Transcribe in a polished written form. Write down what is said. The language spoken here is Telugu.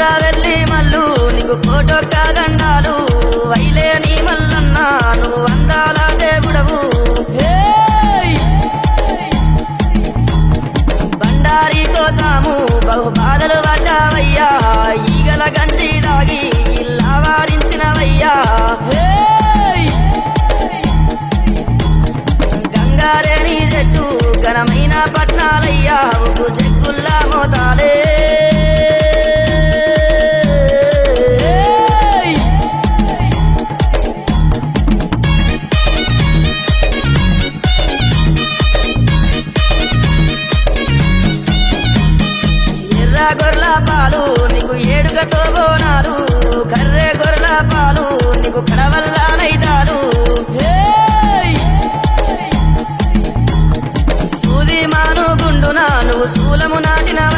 వెళ్ళి మల్లు నీకు కోటొక్క దండాలు వైలేని మల్లన్న నువ్వు అందాల దేవుడవు బండారి కోసాము బహు బాధలు పడ్డావయ్యా ఈగల గంజి దాగి ఇల్లా వారించినవయ్యా గంగారేని చెట్టు ఘనమైన పట్నాలయ్యా ఉప్పు చెక్కుల్లా మోతాలే గొర్రెల పాలు నీకు ఏడుగతో బోనాలు కర్రె గొర్రెల పాలు నీకు కడవల్ల నైతాలు సూది మాను గుండున నువ్వు శూలము నాటినవ